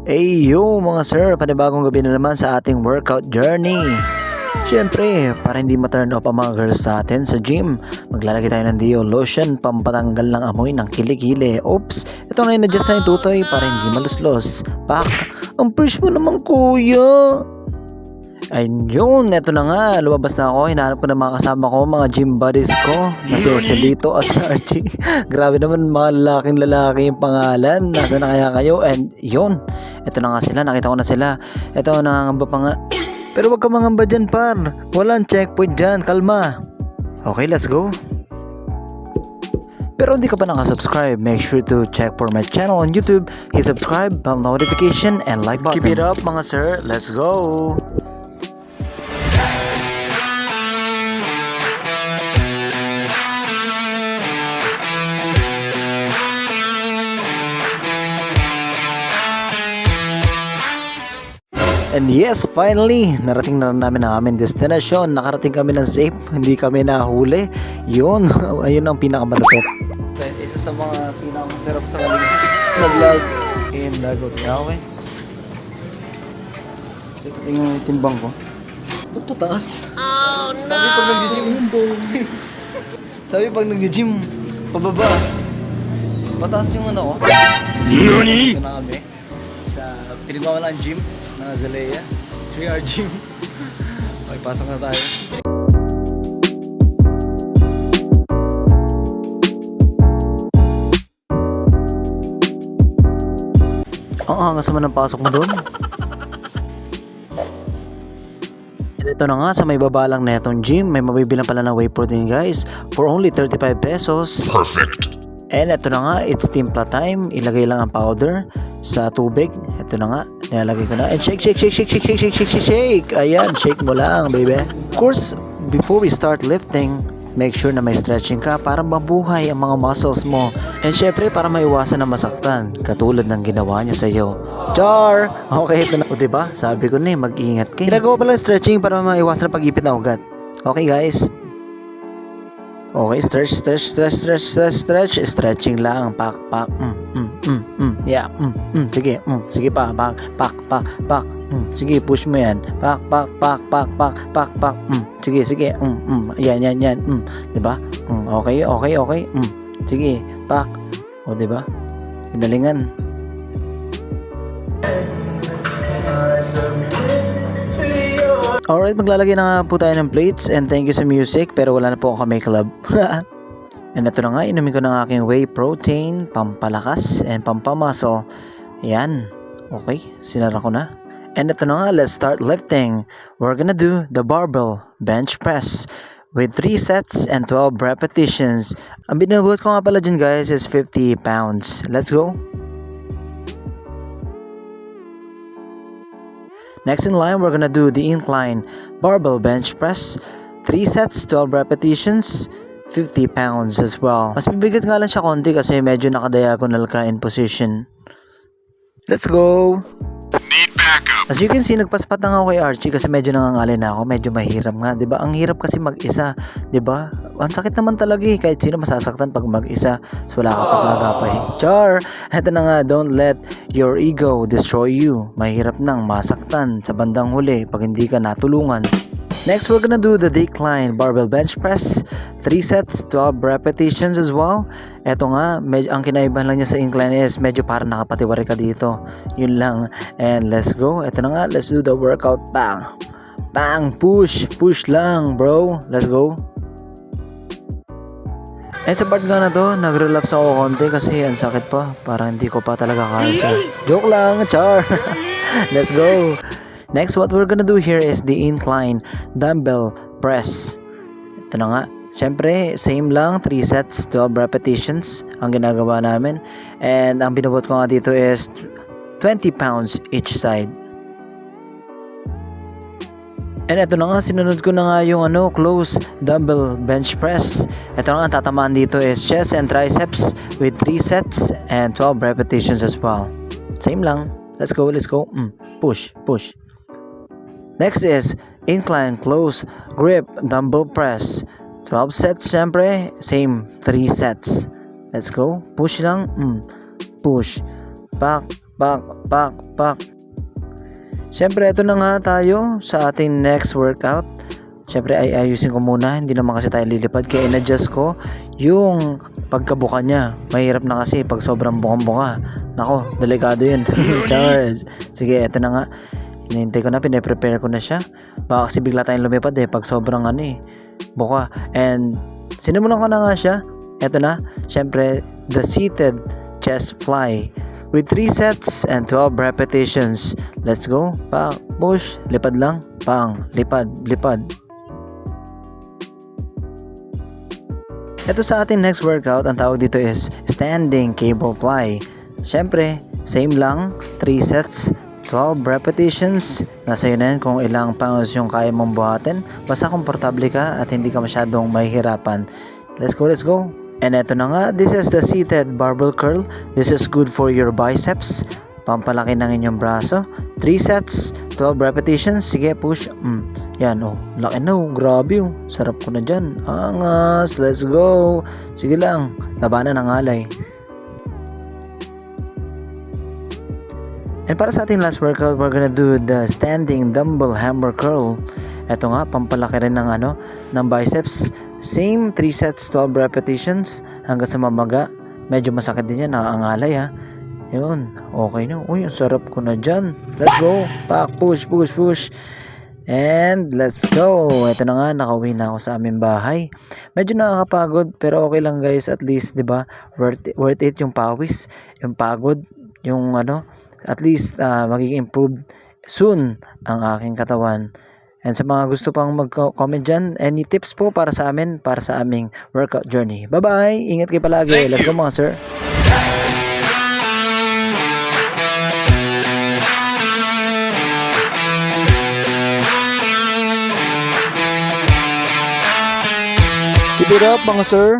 Yo mga sir, panibagong gabi na naman sa ating workout journey. Siyempre, para hindi ma-turn off ang mga girls sa atin sa gym, maglalagay tayo ng Dio Lotion, pampatanggal ng amoy ng kilikili. Oops, ito na yung adjust na yung tutoy para hindi maluslos. Pak, ang fresh mo naman kuya. Ayun, eto na nga, lumabas na ako, hinahanap ko ng mga kasama ko, mga gym buddies ko, na si Joselito at si Archie. Grabe naman, mga lalaking lalaki yung pangalan, nasa na kaya kayo? And yun, eto na nga sila, nakita ko na sila, eto nangangamba pa nga. Pero wag ka mangamba dyan par, walang checkpoint dyan, kalma. Okay, let's go. Pero hindi ka pa nakasubscribe, make sure to check for my channel on YouTube, hit subscribe, bell notification, and like button. Keep it up mga sir, let's go. And yes, finally, narating na namin ang aming destination. Nakarating kami ng safe, hindi kami nahuli. Yun, ayun ang pinakamalupit. Isa sa mga pinakamasarap sa kaligid. Nag-vlog in Lagot. Okay. Tingnan mo yung timbang ko. Ba't pataas? Oh no! Sabi pag nag-gym, sabi pag nag-gym, pababa. Pataas yung ano ko. Nani? Ito na kami. Sa pinagmawalaan gym na Azalea 3R gym. Okay, pasok na tayo. Ang angas naman ng pasok mo doon. Ito na nga, sa may baba lang na itong gym, may mabibilang pala ng whey protein guys for only 35 pesos. Perfect. And ito na nga, it's timpla time. Ilagay lang ang powder sa tubig. Ito na nga, nilalagay ko na. And shake. Ayan, shake mo lang, baby. Of course, before we start lifting, make sure na may stretching ka para mabuhay ang mga muscles mo. And syempre, para maiwasan na masaktan, katulad ng ginawa niya sa iyo. Char! Okay, ito na. O diba? Sabi ko na mag-ingat kayo. Ginagawa pala stretching para maiwasan na pag-ipit na ugat. Okay guys? Okay, stretch. Stretching lang. Pak. Yeah. Sige pa. Pak. Sige, push mo yan. Pak. Sige. Yan. Diba? Okay. Sige, pak. O, diba? Pinalingan. Alright, maglalagay na nga po tayo ng plates and thank you sa music pero wala na po ako make club. And ito na nga, inumin ko ng aking whey protein, pampalakas and pampamuscle. Ayan, okay, sinara ko na. And ito na nga, let's start lifting. We're gonna do the barbell bench press with 3 sets and 12 repetitions. Ang binubuhat ko nga pala dyan guys is 50 pounds. Let's go. Next in line, we're gonna do the incline barbell bench press. 3 sets, 12 repetitions, 50 pounds as well. Mas bibigat nga lang siya konti kasi medyo naka-diagonal ka in position. Let's go! Need backup. As you can see, nagpaspat na ako kay Archie kasi medyo nangangalay na ako. Medyo mahirap nga, diba? Ang hirap kasi mag-isa, diba? Ang sakit naman talaga eh. Kahit sino masasaktan pag mag-isa. So wala ka pa kagapay. Char! Eto na nga, don't let your ego destroy you. Mahirap nang masaktan sa bandang huli pag hindi ka natulungan. Next, we're gonna do the decline barbell bench press. 3 sets, 12 repetitions as well. Eto nga, ang kinaibahan lang niya sa incline is medyo parang nakapatiwari ka dito. Yun lang. And let's go. Eto na nga, let's do the workout. Bang! Bang! Push lang, bro. Let's go. And sa part nga na to, nag-relapse ako konti kasi ang sakit pa. Parang hindi ko pa talaga kaya. So, joke lang, char! Let's go! Next, what we're gonna do here is the incline dumbbell press. Ito na nga. Siyempre, same lang. 3 sets, 12 repetitions ang ginagawa namin. And ang binubuhat ko nga dito is 20 pounds each side. And ito na nga, sinunod ko na nga yung close dumbbell bench press. Ito na nga, ang tatamaan dito is chest and triceps with 3 sets and 12 repetitions as well. Same lang. Let's go. Push. Next is incline close grip dumbbell press. 12 sets syempre, same 3 sets. Let's go. Push lang. Push. Pak. Pak. Siyempre, ito na nga tayo sa ating next workout. Siyempre, ay ayusin ko muna. Hindi naman kasi tayo lilipad. Kaya in-adjust ko yung pagkabuka niya. Mahirap na kasi pag sobrang bukang-buka. Nako, delikado yun. Charles. Sige, ito na nga. Hinihintay ko na, pinaprepare ko na siya. Baka kasi bigla tayong lumipad pag sobrang buka. And sinimulan ko na nga siya. Ito na, syempre, the seated chest fly with 3 sets and 12 repetitions. Let's go. Pak, push, lipad lang. Pang, lipad. Ito sa ating next workout, ang tawag dito is standing cable fly. Syempre, same lang, 3 sets, 12 repetitions. Nasa yun na yun kung ilang pounds yung kaya mong buhatin. Basta komportable ka at hindi ka masyadong mahihirapan. Let's go. And eto na nga, this is the seated barbell curl. This is good for your biceps. Pampalaki ng inyong braso. 3 sets, 12 repetitions. Sige, push. Yan, laki na, grabe, sarap ko na dyan. Angas, let's go. Sige lang, labanan ng alay. And para sa ating last workout, we're gonna do the standing dumbbell hammer curl. Ito nga, pampalaki rin ng biceps. Same 3 sets, 12 repetitions hanggang sa mamaga. Medyo masakit din yan, nakaangalay Yun, okay na. Uy, ang sarap ko na dyan. Let's go. Pak, push. And let's go. Ito na nga, nakauwi na ako sa aming bahay. Medyo nakakapagod, pero okay lang guys. At least, di ba, worth it yung pawis, yung pagod, yung at least magiging improve soon ang aking katawan. And sa mga gusto pang mag-comment dyan, any tips po para sa amin, para sa aming workout journey. Bye-bye! Ingat kayo palagi. Let's go mga sir! Keep it up mga sir!